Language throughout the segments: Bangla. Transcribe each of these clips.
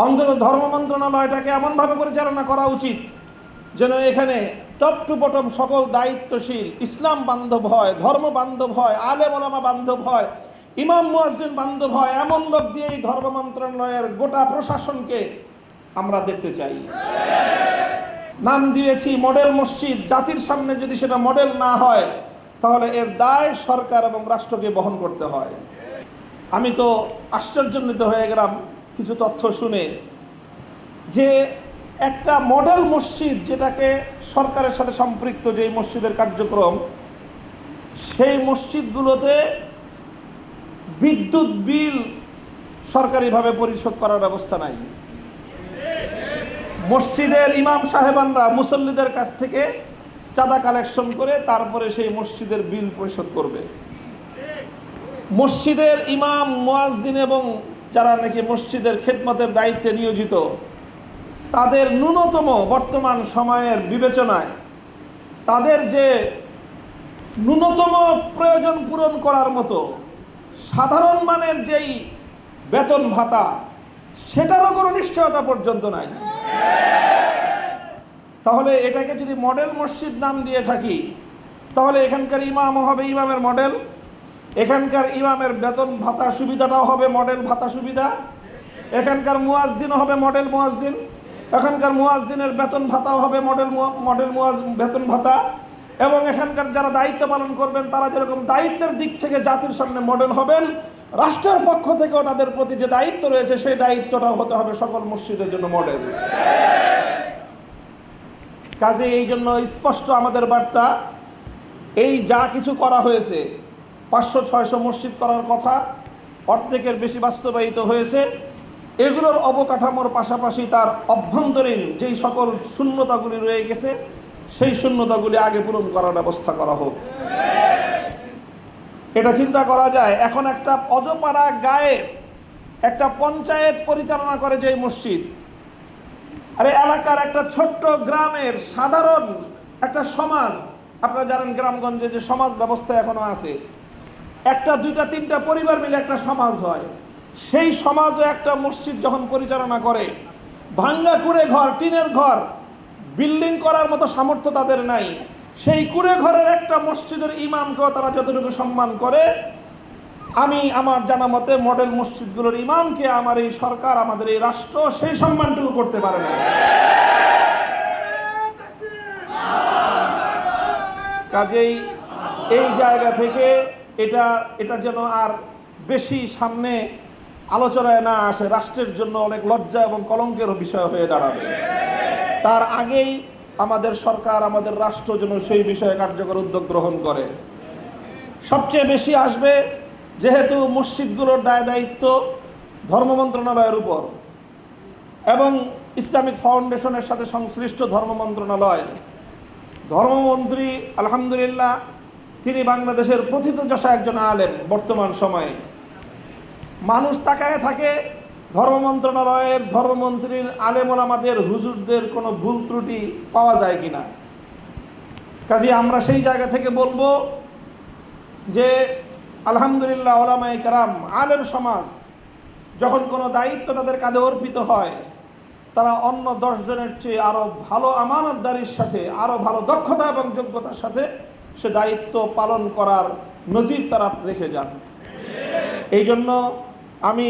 অন্তত ধর্ম মন্ত্রণালয়টাকে এমনভাবে পরিচালনা করা উচিত যেন এখানে টপ টু বটম সকল দায়িত্বশীল ইসলাম বান্ধব হয়, ধর্ম বান্ধব হয়, আলেম ওলামা বান্ধব হয়, ইমাম মুয়াজ্জিন বান্ধব হয়। এমন লোক দিয়ে এই ধর্ম মন্ত্রণালয়ের গোটা প্রশাসনকে আমরা দেখতে চাই। নাম দিয়েছি মডেল মসজিদ, জাতির সামনে যদি সেটা মডেল না হয় তাহলে এর দায় সরকার এবং রাষ্ট্রকে বহন করতে হয়। আমি তো আশ্চর্যান্বিত হয়ে গেলাম কিছু তথ্য শুনে যে একটা মডেল মসজিদ যেটাকে সরকারের সাথে সম্পৃক্ত যে মসজিদের কার্যক্রম, সেই মসজিদগুলোতে বিদ্যুৎ বিল সরকারিভাবে পরিশোধ করার ব্যবস্থা নাই। মসজিদের ইমাম সাহেবানরা মুসল্লিদের কাছ থেকে চাঁদা কালেকশন করে তারপরে সেই মসজিদের বিল পরিশোধ করবে। মসজিদের ইমাম মুয়াজ্জিন এবং যারা নাকি মসজিদের খেদমতের দায়িত্বে নিয়োজিত, তাদের ন্যূনতম বর্তমান সময়ের বিবেচনায় তাদের যে ন্যূনতম প্রয়োজন পূরণ করার মতো সাধারণ মানের যেই বেতন ভাতা, সেটারও কোনো নিশ্চয়তা পর্যন্ত নাই। তাহলে এটাকে যদি মডেল মসজিদ নাম দিয়ে থাকি, তাহলে এখানকার ইমামও হবে ইমামের মডেল, এখানকার ইমামের বেতন ভাতা সুবিধাটাও হবে মডেল ভাতা সুবিধা, এখানকার মুয়াজ্জিনও হবে মডেল মুয়াজ্জিন, এখানকার মুয়াজ্জিনের বেতন ভাতাও হবে মডেল বেতন ভাতা, এবং এখানকার যারা দায়িত্ব পালন করবেন তারা যেরকম দায়িত্বের দিক থেকে জাতির সামনে মডেল হবেন, রাষ্ট্রের পক্ষ থেকেও তাদের প্রতি যে দায়িত্ব রয়েছে সেই দায়িত্বটাও হতে হবে সকল মসজিদের জন্য মডেল। কাজে এই জন্য স্পষ্ট আমাদের বার্তা, এই যা কিছু করা হয়েছে 500-600 মসজিদ করার কথা, অর্ধেকের বেশি বাস্তবায়িত হয়েছে। এগুলোর অবকাঠামোর পাশাপাশি তার অভ্যন্তরীণ যেই সকল শূন্যতাগুলি রয়ে গেছে সেই শূন্যতাগুলি আগে পূরণ করার ব্যবস্থা করা হোক। এটা চিন্তা করা যায়, এখন একটা অজপাড়া গায়ে একটা পঞ্চায়েত পরিচালনা করে যে মসজিদ, আরে এলাকার একটা ছোট্ট গ্রামের সাধারণ একটা সমাজ, আপনারা জানেন গ্রামগঞ্জে যে সমাজ ব্যবস্থা এখনো আছে, একটা দুইটা তিনটা পরিবার মিলে একটা সমাজ হয়, সেই সমাজও একটা মসজিদ যখন পরিচালনা করে, ভাঙ্গা কুড়ে ঘর, টিনের ঘর, বিল্ডিং করার মতো সামর্থ্য তাদের নাই, সেই কুড়ে ঘরের একটা মসজিদের ইমামকেও তারা যতটুকু সম্মান করে, আমি আমার জানা মতে মডেল মসজিদগুলোর ইমামকে আমার এই সরকার, আমাদের এই রাষ্ট্র সেই সম্মানটুকু করতে পারে না। কাজেই এই জায়গা থেকে এটা যেন আর বেশি সামনে আলোচনায় না আসে, রাষ্ট্রের জন্য অনেক লজ্জা এবং কলঙ্কের বিষয় হয়ে দাঁড়াবে। তার আগেই আমাদের সরকার, আমাদের রাষ্ট্র যেন সেই বিষয়ে কার্যকর উদ্যোগ গ্রহণ করে। সবচেয়ে বেশি আসবে যেহেতু মসজিদগুলোর দায় দায়িত্ব ধর্ম মন্ত্রণালয়ের উপর এবং ইসলামিক ফাউন্ডেশনের সাথে সংশ্লিষ্ট ধর্ম মন্ত্রণালয়, ধর্মমন্ত্রী আলহামদুলিল্লাহ তিনি বাংলাদেশের প্রথিতযশা একজন আলেম। বর্তমান সময়ে মানুষ তাকায় থাকে ধর্ম মন্ত্রণালয়ের, ধর্মমন্ত্রীর, আলেম ওলামাদের, হুজুরদের কোনো ভুল ত্রুটি পাওয়া যায় কিনা। কাজে আমরা সেই জায়গা থেকে বলবো যে আলহামদুলিল্লাহ ওলামায়ে কেরাম, আলেম সমাজ যখন কোনো দায়িত্ব তাদের কাঁধে অর্পিত হয়, তারা অন্য 10 জনের চেয়ে আরও ভালো আমানতদারির সাথে, আরও ভালো দক্ষতা এবং যোগ্যতার সাথে সে দায়িত্ব পালন করার নজির তারা রেখে যান। এই জন্য আমি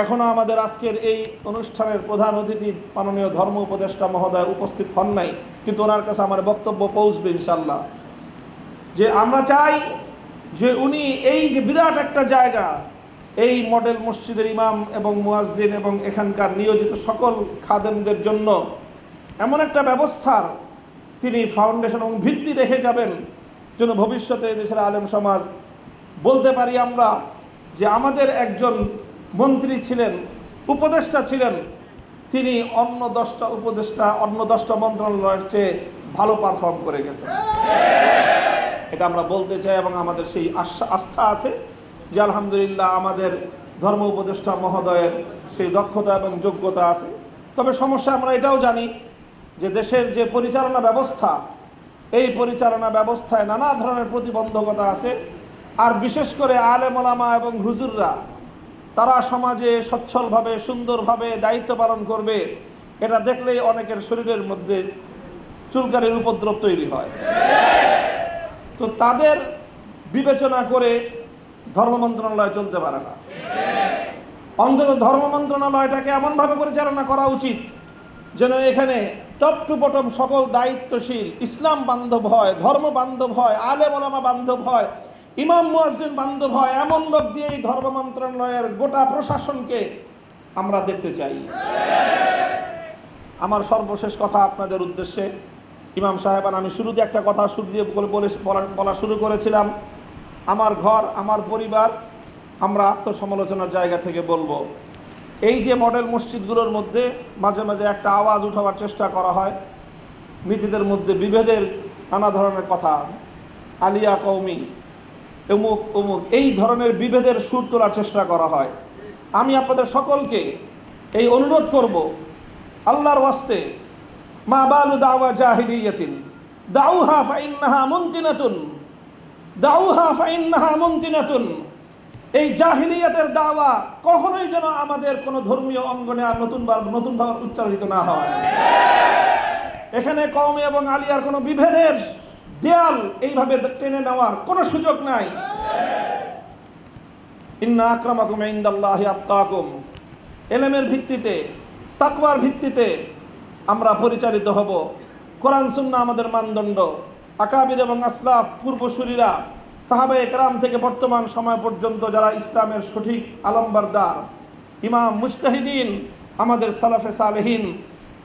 এখনও আমাদের আজকের এই অনুষ্ঠানের প্রধান অতিথি মাননীয় ধর্ম উপদেষ্টা মহোদয় উপস্থিত হন নাই, কিন্তু ওনার কাছে আমার বক্তব্য পৌঁছবে ইনশাল্লাহ, যে আমরা চাই যে উনি এই যে বিরাট একটা জায়গা, এই মডেল মসজিদের ইমাম এবং মুয়াজ্জিন এবং এখানকার নিয়োজিত সকল খাদেমদের জন্য এমন একটা ব্যবস্থার তিনি ফাউন্ডেশন এবং ভিত্তি রেখে যাবেন, যেন ভবিষ্যতে দেশের আলেম সমাজ বলতে পারি আমরা যে আমাদের একজন মন্ত্রী ছিলেন, উপদেষ্টা ছিলেন, তিনি অন্য 10টা উপদেষ্টা, অন্য 10টা মন্ত্রণালয়ের চেয়ে ভালো পারফর্ম করে গেছেন। এটা আমরা বলতে চাই এবং আমাদের সেই আস্থা আছে যে আলহামদুলিল্লাহ আমাদের ধর্ম উপদেষ্টা মহোদয়ের সেই দক্ষতা এবং যোগ্যতা আছে। তবে সমস্যা আমরা এটাও জানি যে দেশের যে পরিচালনা ব্যবস্থা, এই পরিচালনা ব্যবস্থায় নানা ধরনের প্রতিবন্ধকতা আছে। আর বিশেষ করে আলেম ওলামা এবং হুজুররা তারা সমাজে সচ্ছলভাবে সুন্দরভাবে দায়িত্ব পালন করবে, এটা দেখলেই অনেকের শরীরের মধ্যে চুলকানির উপদ্রব তৈরি হয়। তো তাদের বিবেচনা করে ধর্ম মন্ত্রণালয় চলতে পারে না। অন্তত ধর্ম মন্ত্রণালয়টাকে এমনভাবে পরিচালনা করা উচিত যেন এখানে টপ টু বটম সকল দায়িত্বশীল ইসলাম বান্ধব হয়, ধর্ম বান্ধব হয়, আলেম ওলামা বান্ধব হয়, ইমাম মুয়াজ্জিন বান্ধব হয়। এমন লোক দিয়ে এই ধর্ম মন্ত্রণালয়ের গোটা প্রশাসনকে আমরা দেখতে চাই। আমার সর্বশেষ কথা আপনাদের উদ্দেশ্যে, ইমাম সাহেবান, আমি শুরুতে একটা কথা বলা শুরু করেছিলাম, আমার ঘর আমার পরিবার, আমরা আত্মসমালোচনার জায়গা থেকে বলবো। এই যে মডেল মসজিদগুলোর মধ্যে মাঝে মাঝে একটা আওয়াজ উঠাবার চেষ্টা করা হয়, নীতিদের মধ্যে বিভেদের নানা ধরনের কথা, আলিয়া কওমি অমুক অমুক, এই ধরনের বিভেদের সুর তোলার চেষ্টা করা হয়। আমি আপনাদের সকলকে এই অনুরোধ করব, আল্লাহর ওয়াস্তে, মা বালু দাওয়া জাহিলিয়াতিন দাউহা ফাইন্নাহা মুনতিনাতুন, দাউহা ফাইন্নাহা মুনতিনাতুন। এই জাহিলিয়াতের দাওয়া কখনোই যেন আমাদের কোনো ধর্মীয় অঙ্গনে আর নতুনভাবে উচ্চারিত না হয়। এখানে কওমি এবং আলিয়ার কোনো বিভেদের দেয়াল এইভাবে টেনে নেওয়ার কোনো সুযোগ নাই। ইন্না আকরামাকুম ইনদাল্লাহি আত্তাকুম, ইলমের ভিত্তিতে, তাকওয়ার ভিত্তিতে আমরা পরিচালিত হব। কোরআন সুন্নাহ আমাদের মানদণ্ড। আকাবির এবং আসলাফ পূর্বসূরীরা, সাহাবায়ে কেরাম থেকে বর্তমান সময় পর্যন্ত যারা ইসলামের সঠিক আলমবারদার, ইমাম মুজতাহিদিন, আমাদের সালাফে সালেহিন,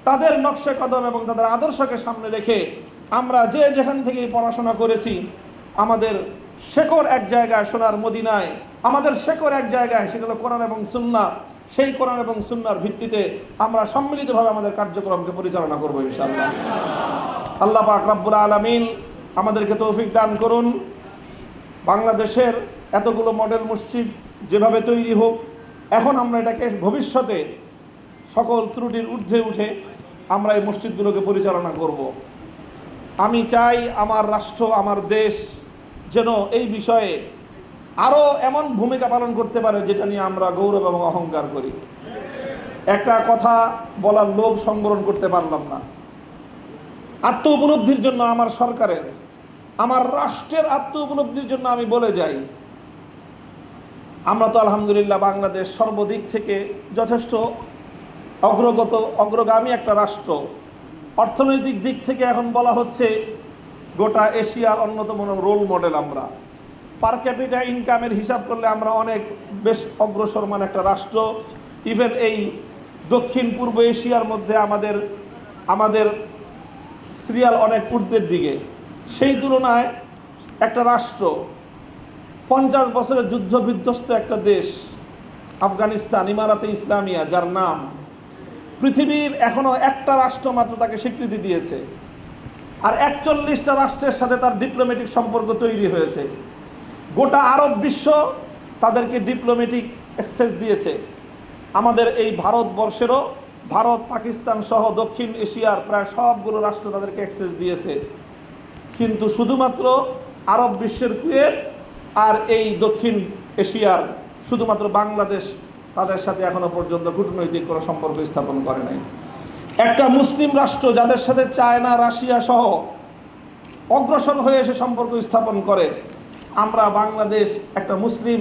তাদের নকশে কদম এবং তাদের আদর্শকে সামনে রেখে আমরা যে যেখান থেকেই পড়াশোনা করেছি, আমাদের শেকড় এক জায়গায় সোনার মদিনায়, আমাদের শেকড় এক জায়গায়, সেটা হলো কোরআন এবং সুন্নাহ। সেই কোরআন এবং সুন্নাহর ভিত্তিতে আমরা সম্মিলিতভাবে আমাদের কার্যক্রমকে পরিচালনা করব ইনশাআল্লাহ। আল্লাহ পাক রব্বুল আলামিন আমাদেরকে তৌফিক দান করুন। বাংলাদেশের এতগুলো মডেল মসজিদ যেভাবে তৈরি হোক, এখন আমরা এটাকে ভবিষ্যতে সকল ত্রুটির ঊর্ধ্বে উঠে আমরা এই মসজিদগুলোকে পরিচালনা করব। আমি চাই আমার রাষ্ট্র, আমার দেশ যেন এই বিষয়ে আরও এমন ভূমিকা পালন করতে পারে যেটা নিয়ে আমরা গৌরব এবং অহংকার করি। একটা কথা বলার লোভ সংবরণ করতে পারলাম না। আত্ম উপলব্ধির জন্য আমার সরকারের, আমার রাষ্ট্রের আত্ম উপলব্ধির জন্য আমি বলে যাই, আমরা তো আলহামদুলিল্লাহ বাংলাদেশ সর্বদিক থেকে যথেষ্ট অগ্রগামী একটা রাষ্ট্র। অর্থনৈতিক দিক থেকে এখন বলা হচ্ছে গোটা এশিয়ার অন্যতম রোল মডেল। আমরা পার ক্যাপিটা ইনকামের হিসাব করলে আমরা অনেক বেশ অগ্রসরমান একটা রাষ্ট্র। ইভেন এই দক্ষিণ পূর্ব এশিয়ার মধ্যে আমাদের সিরিয়াল অনেক ঊর্ধ্বের দিকে। সেই তুলনায় একটা রাষ্ট্র, 50 বছরের যুদ্ধ বিধ্বস্ত একটা দেশ আফগানিস্তান, ইমারাতে ইসলামিয়া, যার নাম পৃথিবীর এখনো একটা রাষ্ট্র মাত্র তাকে স্বীকৃতি দিয়েছে, আর 41টা রাষ্ট্রের সাথে তার ডিপ্লোম্যাটিক সম্পর্ক তৈরি হয়েছে। গোটা আরব বিশ্ব তাদেরকে ডিপ্লোম্যাটিক অ্যাক্সেস দিয়েছে। আমাদের এই ভারতবর্ষেরও, ভারত, পাকিস্তান সহ দক্ষিণ এশিয়ার প্রায় সবগুলো রাষ্ট্র তাদেরকে অ্যাক্সেস দিয়েছে। কিন্তু শুধুমাত্র আরব বিশ্বের কুয়েত আর এই দক্ষিণ এশিয়ার শুধুমাত্র বাংলাদেশ তাদের সাথে এখনো পর্যন্ত কূটনৈতিক কোনো সম্পর্ক স্থাপন করে নাই। একটা মুসলিম রাষ্ট্র যাদের সাথে চায়না, রাশিয়া সহ অগ্রসর হয়ে এসে সম্পর্ক স্থাপন করে, আমরা বাংলাদেশ একটা মুসলিম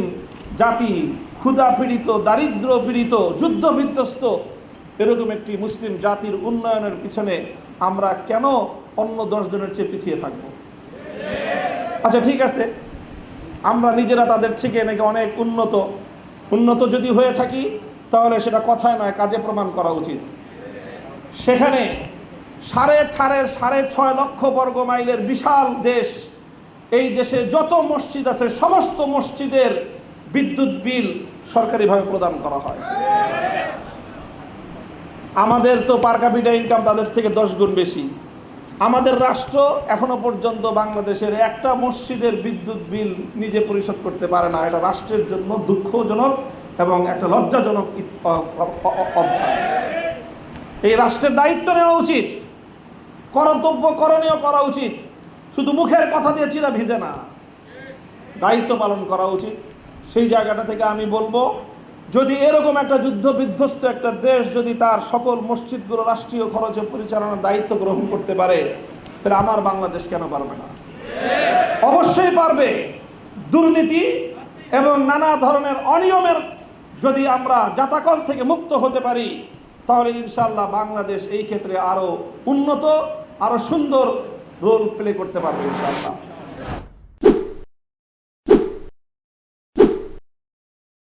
জাতি, ক্ষুধা পীড়িত, দারিদ্র পীড়িত, যুদ্ধ বিধ্বস্ত এরকম একটি মুসলিম জাতির উন্নয়নের পিছনে আমরা কেন অন্য 10 জনের চেয়ে পিছিয়ে থাকব? আচ্ছা ঠিক আছে, আমরা নিজেরা তাদের থেকে নাকি অনেক উন্নত যদি হয়ে থাকি, তাহলে সেটা কথায় নয়, কাজে প্রমাণ করা উচিত। সেখানে 6.5 লক্ষ বর্গ মাইলের বিশাল দেশ, এই দেশে যত মসজিদ আছে সমস্ত মসজিদের বিদ্যুৎ বিল সরকারিভাবে প্রদান করা হয়। আমাদের তো পার ক্যাপিটা ইনকাম তাদের থেকে 10 গুণ বেশি। আমাদের রাষ্ট্র এখনো পর্যন্ত বাংলাদেশের একটা মসজিদের বিদ্যুৎ বিল নিজে পরিশোধ করতে পারে না। এটা রাষ্ট্রের জন্য দুঃখজনক এবং একটা লজ্জাজনক অধ্যায়। এই রাষ্ট্রের দায়িত্ব নেওয়া উচিত, কর্তব্য করণীয় করা উচিত। শুধু মুখের কথা দিয়ে চিরা ভিজে না, দায়িত্ব পালন করা উচিত। সেই জায়গাটা থেকে আমি বলবো, যদি এরকম একটা যুদ্ধ বিধ্বস্ত একটা দেশ যদি তার সকল মসজিদগুলো রাষ্ট্রীয় খরচে পরিচালনার দায়িত্ব গ্রহণ করতে পারে, তাহলে আমার বাংলাদেশ কেন পারবে না? অবশ্যই পারবে। দুর্নীতি এবং নানা ধরনের অনিয়মের যদি আমরা জাতাকল থেকে মুক্ত হতে পারি, তাহলে ইনশাআল্লাহ বাংলাদেশ এই ক্ষেত্রে আরো উন্নত, আরো সুন্দর রোল প্লে করতে পারবে ইনশাআল্লাহ।